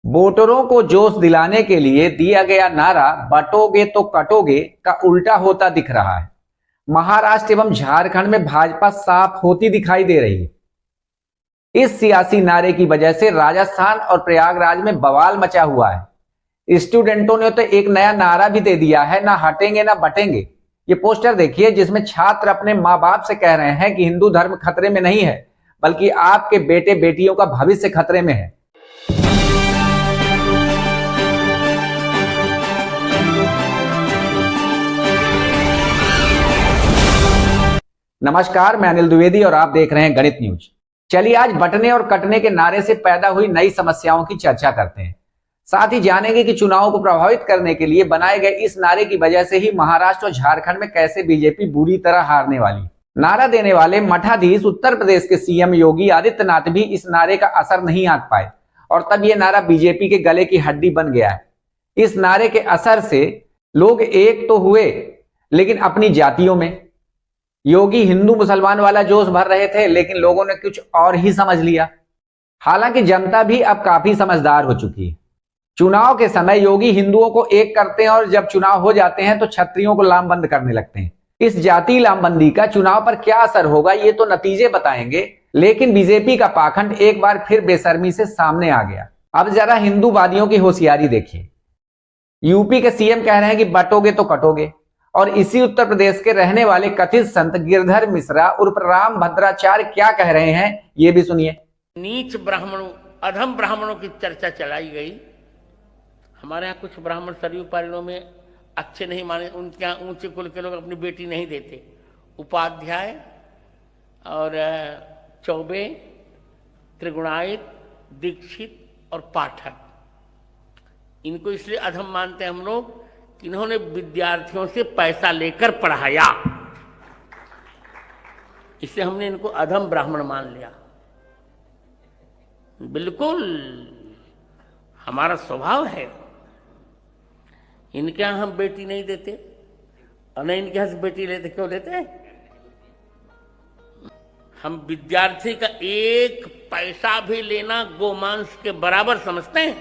वोटरों को जोश दिलाने के लिए दिया गया नारा बटोगे तो कटोगे का उल्टा होता दिख रहा है। महाराष्ट्र एवं झारखंड में भाजपा साफ होती दिखाई दे रही है। इस सियासी नारे की वजह से राजस्थान और प्रयागराज में बवाल मचा हुआ है। स्टूडेंटों ने तो एक नया नारा भी दे दिया है, ना हटेंगे ना बटेंगे। ये पोस्टर देखिए जिसमें छात्र अपने माँ बाप से कह रहे हैं कि हिंदू धर्म खतरे में नहीं है, बल्कि आपके बेटे बेटियों का भविष्य खतरे में है। नमस्कार, मैं अनिल द्विवेदी और आप देख रहे हैं गणित न्यूज। चलिए आज बटने और कटने के नारे से पैदा हुई नई समस्याओं की चर्चा करते हैं। साथ ही जानेंगे कि चुनाव को प्रभावित करने के लिए बनाए गए इस नारे की वजह से ही महाराष्ट्र और झारखंड में कैसे बीजेपी बुरी तरह हारने वाली। नारा देने वाले मठाधीश उत्तर प्रदेश के सीएम योगी आदित्यनाथ भी इस नारे का असर नहीं आंक पाए और तब यह नारा बीजेपी के गले की हड्डी बन गया है। इस नारे के असर से लोग एक तो हुए, लेकिन अपनी जातियों में। योगी हिंदू मुसलमान वाला जोश भर रहे थे, लेकिन लोगों ने कुछ और ही समझ लिया। हालांकि जनता भी अब काफी समझदार हो चुकी है। चुनाव के समय योगी हिंदुओं को एक करते हैं और जब चुनाव हो जाते हैं तो क्षत्रियों को लामबंद करने लगते हैं। इस जाति लामबंदी का चुनाव पर क्या असर होगा ये तो नतीजे बताएंगे, लेकिन बीजेपी का पाखंड एक बार फिर बेशर्मी से सामने आ गया। अब जरा हिंदूवादियों की होशियारी देखिए। यूपी के सीएम कह रहे हैं कि बटोगे तो कटोगे, और इसी उत्तर प्रदेश के रहने वाले कथित संत गिरधर मिश्रा उर्फ राम भद्राचार्य क्या कह रहे हैं ये भी सुनिए। नीच ब्राह्मणों, अधम ब्राह्मणों की चर्चा चलाई गई। हमारे यहाँ कुछ ब्राह्मण सरयू पारणों में अच्छे नहीं माने, उनके यहाँ ऊंचे कुल के लोग अपनी बेटी नहीं देते। उपाध्याय और चौबे, त्रिगुणायत, दीक्षित और पाठक, इनको इसलिए अधम मानते हैं हम लोग कि इन्होंने विद्यार्थियों से पैसा लेकर पढ़ाया, इसलिए हमने इनको अधम ब्राह्मण मान लिया। बिल्कुल हमारा स्वभाव है। इनके यहां हम बेटी नहीं देते और न इनके यहां से बेटी लेते। क्यों लेते हैं? हम विद्यार्थी का एक पैसा भी लेना गोमांस के बराबर समझते हैं।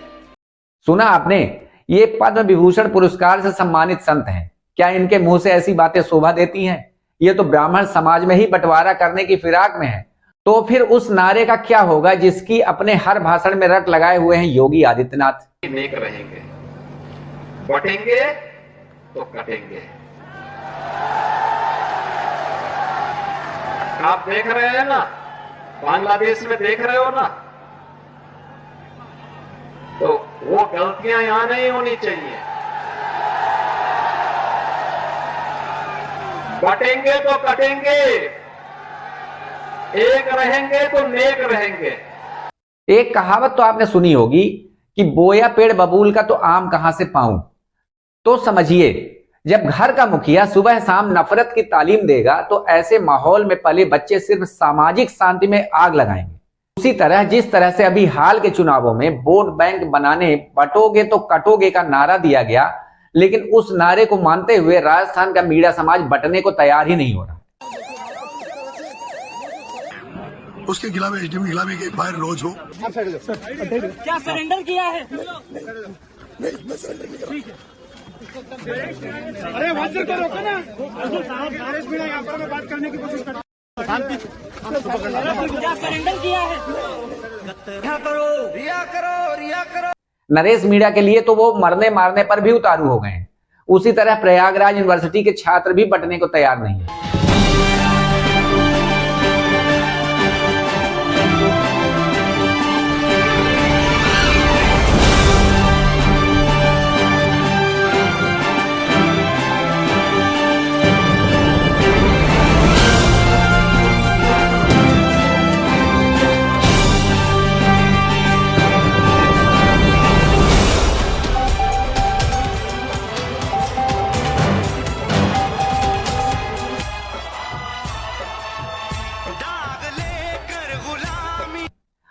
सुना आपने, ये पद्म विभूषण पुरस्कार से सम्मानित संत हैं। क्या इनके मुंह से ऐसी बातें शोभा देती हैं? ये तो ब्राह्मण समाज में ही बंटवारा करने की फिराक में है। तो फिर उस नारे का क्या होगा जिसकी अपने हर भाषण में रट लगाए हुए हैं योगी आदित्यनाथ। नेक रहेंगे, बटेंगे तो कटेंगे। आप देख रहे हैं ना, बांग्लादेश में देख रहे हो ना, तो वो गलतियां यहां नहीं होनी चाहिए। बटेंगे तो कटेंगे, एक रहेंगे तो नेक रहेंगे। एक कहावत तो आपने सुनी होगी कि बोया पेड़ बबूल का तो आम कहां से पाऊं। तो समझिए, जब घर का मुखिया सुबह शाम नफरत की तालीम देगा तो ऐसे माहौल में पले बच्चे सिर्फ सामाजिक शांति में आग लगाएंगे। उसी तरह जिस तरह से अभी हाल के चुनावों में वोट बैंक बनाने बटोगे तो कटोगे का नारा दिया गया, लेकिन उस नारे को मानते हुए राजस्थान का मीडिया समाज बटने को तैयार ही नहीं हो रहा। उसके खिलाफ एसडीएम के खिलाफ एक फायर रोज हो। क्या सरेंडर किया है? नहीं, मैं सरेंडर नहीं करा। अरे वाजर को रोको ना। यहाँ पर मैं बात करने की कोशिश कर रहा हूँ। क्या सरेंडर किया है? रिया करो, रिया करो, रिया करो। नरेश मीडिया के लिए तो वो मरने मारने पर भी उतारू हो गए हैं। उसी तरह प्रयागराज यूनिवर्सिटी के छात्र भी बटने को तैयार नहीं है।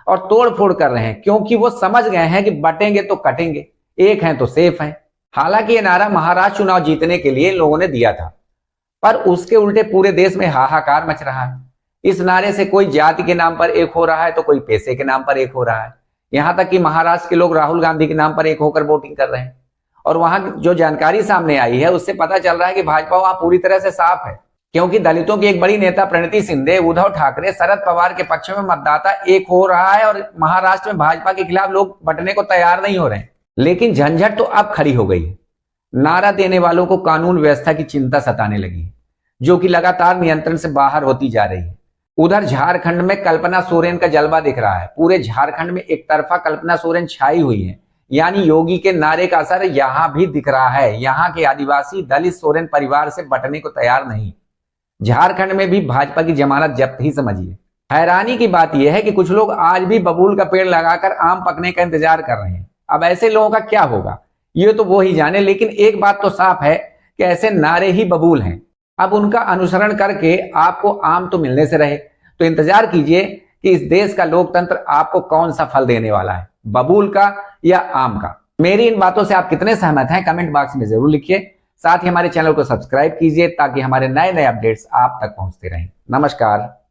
और तोड़ फोड़ कर रहे हैं क्योंकि वो समझ गए हैं कि बटेंगे तो कटेंगे, एक हैं तो सेफ हैं। हालांकि ये नारा महाराष्ट्र चुनाव जीतने के लिए लोगों ने दिया था, पर उसके उल्टे पूरे देश में हाहाकार मच रहा है। इस नारे से कोई जाति के नाम पर एक हो रहा है तो कोई पैसे के नाम पर एक हो रहा है। यहां तक कि महाराष्ट्र के लोग राहुल गांधी के नाम पर एक होकर वोटिंग कर रहे हैं। और वहां जो जानकारी सामने आई है उससे पता चल रहा है कि भाजपा वहां पूरी तरह से साफ है, क्योंकि दलितों की एक बड़ी नेता प्रणिति शिंदे, उद्धव ठाकरे, शरद पवार के पक्ष में मतदाता एक हो रहा है और महाराष्ट्र में भाजपा के खिलाफ लोग बंटने को तैयार नहीं हो रहे हैं। लेकिन झंझट तो अब खड़ी हो गई है। नारा देने वालों को कानून व्यवस्था की चिंता सताने लगी है, जो कि लगातार नियंत्रण से बाहर होती जा रही है। उधर झारखंड में कल्पना सोरेन का जलवा दिख रहा है। पूरे झारखंड में एक तरफा कल्पना सोरेन छाई हुई है, यानी योगी के नारे का असर यहां भी दिख रहा है। यहां के आदिवासी दलित सोरेन परिवार से बंटने को तैयार नहीं। झारखंड में भी भाजपा की जमानत जब्त ही समझिए। हैरानी की बात यह है कि कुछ लोग आज भी बबूल का पेड़ लगाकर आम पकने का इंतजार कर रहे हैं। अब ऐसे लोगों का क्या होगा ये तो वो ही जाने, लेकिन एक बात तो साफ है कि ऐसे नारे ही बबूल हैं। अब उनका अनुसरण करके आपको आम तो मिलने से रहे, तो इंतजार कीजिए कि इस देश का लोकतंत्र आपको कौन सा फल देने वाला है, बबूल का या आम का। मेरी इन बातों से आप कितने सहमत हैं कमेंट बॉक्स में जरूर लिखिए। साथ ही हमारे चैनल को सब्सक्राइब कीजिए ताकि हमारे नए नए अपडेट्स आप तक पहुंचते रहें। नमस्कार।